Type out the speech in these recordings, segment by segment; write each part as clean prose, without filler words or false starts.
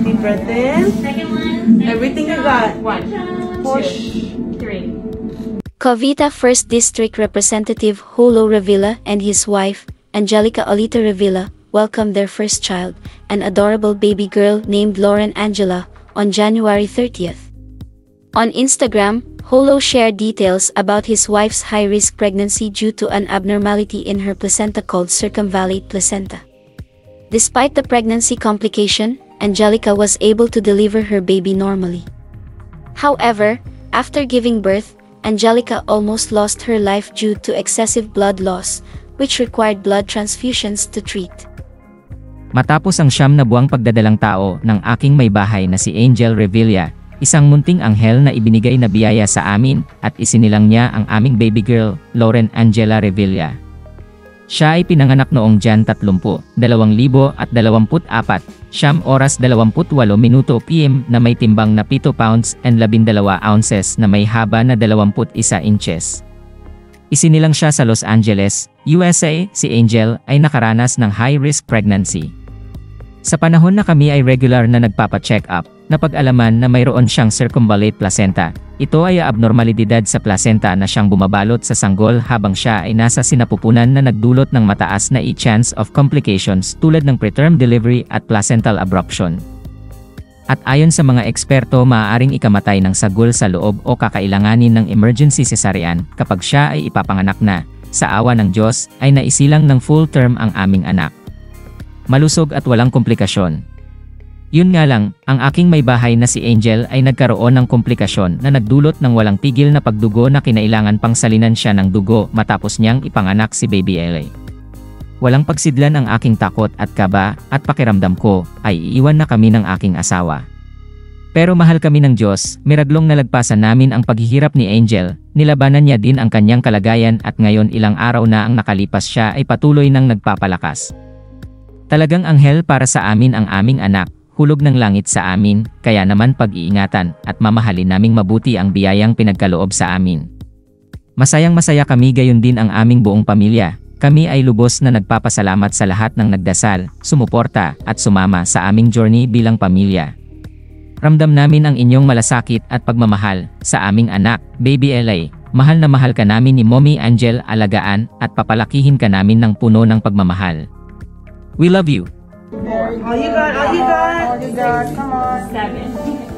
Deep breath in. Second one. Everything you got. One. Push. 3. Cavite 1st District Representative Julio Revilla and his wife, Angelica Olita Revilla, welcomed their first child, an adorable baby girl named Lauren Angela, on January 30th. On Instagram, Julio shared details about his wife's high-risk pregnancy due to an abnormality in her placenta called circumvallate placenta. Despite the pregnancy complication, Angelica was able to deliver her baby normally. However, after giving birth, Angelica almost lost her life due to excessive blood loss, which required blood transfusions to treat. Matapos ang 9 na buwang pagdadalang tao ng aking may bahay na si Angel Revilla, isang munting anghel na ibinigay na biyaya sa amin at isinilang niya ang aming baby girl, Lauren Angela Revilla. Siya ay pinanganak noong Jan 30, 2024, 7:28 PM na may timbang na 7 pounds and 12 ounces na may haba na 21 inches. Isinilang siya sa Los Angeles, USA. Si Angel ay nakaranas ng high-risk pregnancy. Sa panahon na kami ay regular na nagpapa-check up, napag-alaman na mayroon siyang circumvallate placenta. Ito ay abnormalidad sa placenta na siyang bumabalot sa sanggol habang siya ay nasa sinapupunan na nagdulot ng mataas na chance of complications tulad ng preterm delivery at placental abruption. At ayon sa mga eksperto, maaaring ikamatay ng sagol sa loob o kakailanganin ng emergency cesarean kapag siya ay ipapanganak na. Sa awa ng Diyos ay naisilang ng full term ang aming anak. Malusog at walang komplikasyon. Yun nga lang, ang aking may bahay na si Angel ay nagkaroon ng komplikasyon na nagdulot ng walang tigil na pagdugo na kinailangan pang salinan siya ng dugo matapos niyang ipanganak si Baby LA. Walang pagsidlan ang aking takot at kaba at pakiramdam ko ay iiwan na kami ng aking asawa. Pero mahal kami ng Diyos, miraglong nalagpasan namin ang paghihirap ni Angel, nilabanan niya din ang kanyang kalagayan at ngayon ilang araw na ang nakalipas siya ay patuloy nang nagpapalakas. Talagang anghel para sa amin ang aming anak, hulog ng langit sa amin, kaya naman pag-iingatan at mamahalin naming mabuti ang biyayang pinagkaloob sa amin. Masayang-masaya kami, gayon din ang aming buong pamilya. Kami ay lubos na nagpapasalamat sa lahat ng nagdasal, sumuporta at sumama sa aming journey bilang pamilya. Ramdam namin ang inyong malasakit at pagmamahal sa aming anak, Baby LA. Mahal na mahal ka namin ni Mommy Angel, alagaan at papalakihin ka namin ng puno ng pagmamahal. We love you. All you got, all you got. All you got, come on. 7.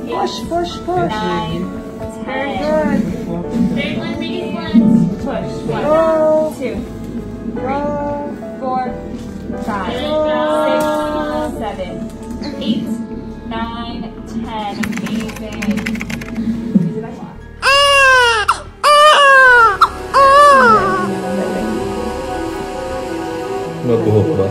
Push, push, push. 9. 10. Good. Third one, biggest one. Push. 1, Go. 2, 3, Go. 4, 5, 6, 7, 8, 9, 10. Amazing. Use it back on. Mabuhok ba?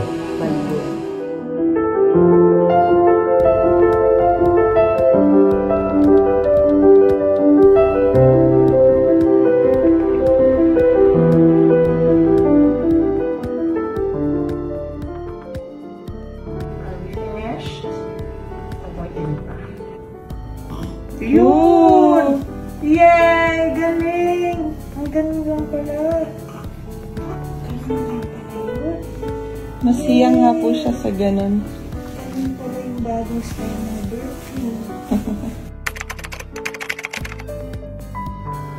Yun! Yay! Galing! Ang galing lang pala. Masiyang nga po siya sa ganun. Galing pala yung bagong style na birthday.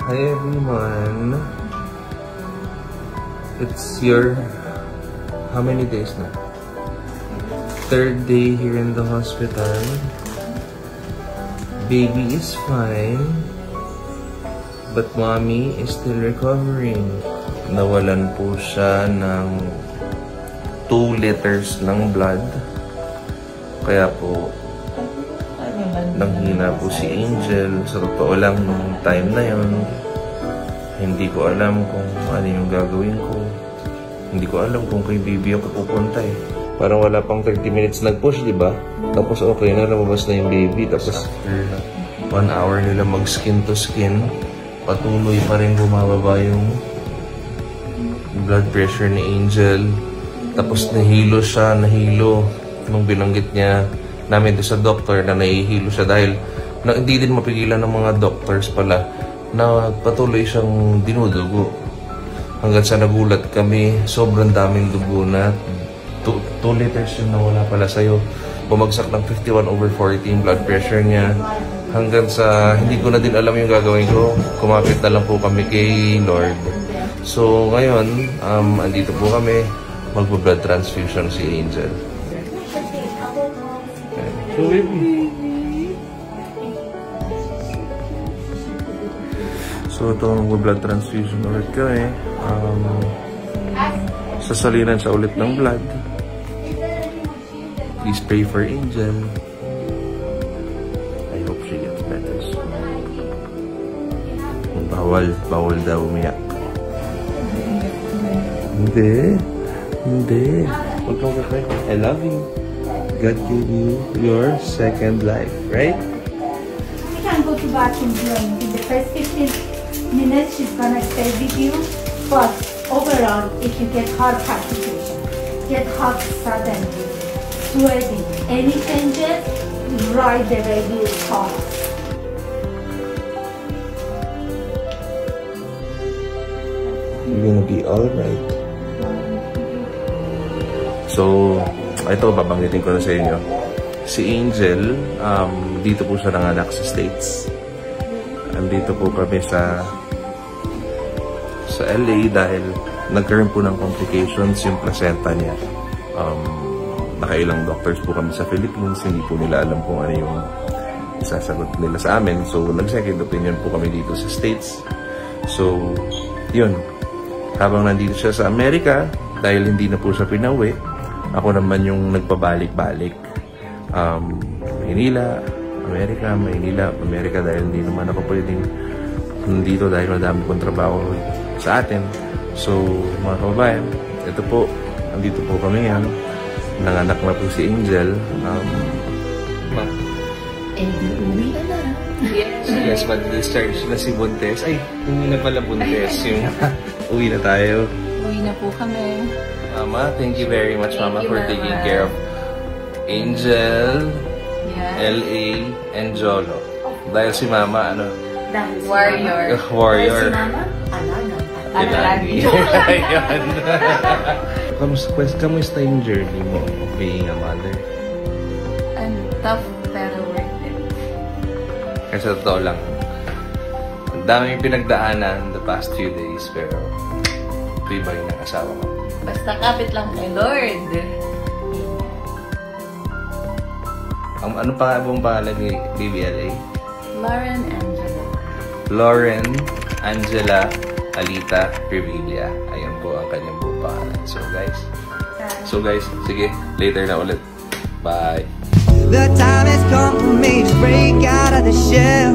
Hi everyone. It's your how many days na? 3rd day here in the hospital. Baby is fine, but mommy is still recovering. Nawalan po siya ng 2 liters ng blood. Kaya po, nanghina po si Angel. Sa totoo lang, nung time na yon, hindi ko alam kung ano yung gagawin ko. Hindi ko alam kung kay baby ako pupunta eh. Parang wala pang 30 minutes nag-push, di ba? Tapos okay na, lumabas na yung baby. Tapos after 1 hour nila mag-skin to skin, patuloy pa rin bumababa yung blood pressure ni Angel. Tapos nahilo siya, nung binanggit niya namin doon sa doctor na nahihilo siya dahil hindi din mapigilan ng mga doctors pala na patuloy siyang dinudugo. Hanggang sa nagulat kami, sobrang daming dugo na 2 liters yung nawala pala sa'yo. bumagsak ng 51/40 yung blood pressure niya. Hanggang sa hindi ko na din alam yung gagawin ko. Kumapit na lang po kami kay Lord. So ngayon, andito po kami. Magpa-blood transfusion si Angel. So So ito, mag-blood transfusion ulit kami. Sasalinan siya ulit ng blood. Please pray for Angel. I hope she gets better soon. Bawal daw umiyak. Hindi. Huwag kang kakay. I love you. God gave you your second life, right? We can go to bathroom room. In the first 15 minutes, she's gonna stay with you. But overall, if you get heart palpitation, get hot suddenly, sweating, any changes, right away will stop. You're gonna be alright. So, ito, babanggitin ko na sa inyo. Si Angel, dito po siya nanganak sa States. Andito po kami sa LA dahil nagkaroon po ng complications yung placenta niya. Nakailang doctors po kami sa Philippines, hindi po nila alam kung ano yung isasagot nila sa amin. So, nag-second opinion po kami dito sa States. So, yun. Habang nandito siya sa Amerika, dahil hindi na po siya pinauwi, ako naman yung nagpabalik-balik. Maynila, Amerika, dahil hindi naman ako pwedeng nandito dahil madami kong trabaho sa atin. So, mga kababayan, ito po, nandito po kami yan. Nanganak na po si Angel. Uwi na na. Yes, mag-discharge na si Buntes. Ay, hindi na pala Buntes. Yung uwi na tayo. Uwi na po kami. Mama, thank you very much, Mama, for taking care of Angel, LA, and Jolo. Dahil si Mama, Warrior. warrior. Alagi. Ayan. Kamusta yung journey mo being a mother? Tough pero worth it. Kasi totoo lang, ang daming pinagdaanan the past few days, pero tibay ng asawa ko. Basta kapit lang kay Lord. Ano pa bang pangalan ni BBLA? Lauren Angela Alita Revilla. Ayan po ang kanyang buong pangalan. So guys, sige, later na ulit. Bye! The time has come for me to break out of the shell.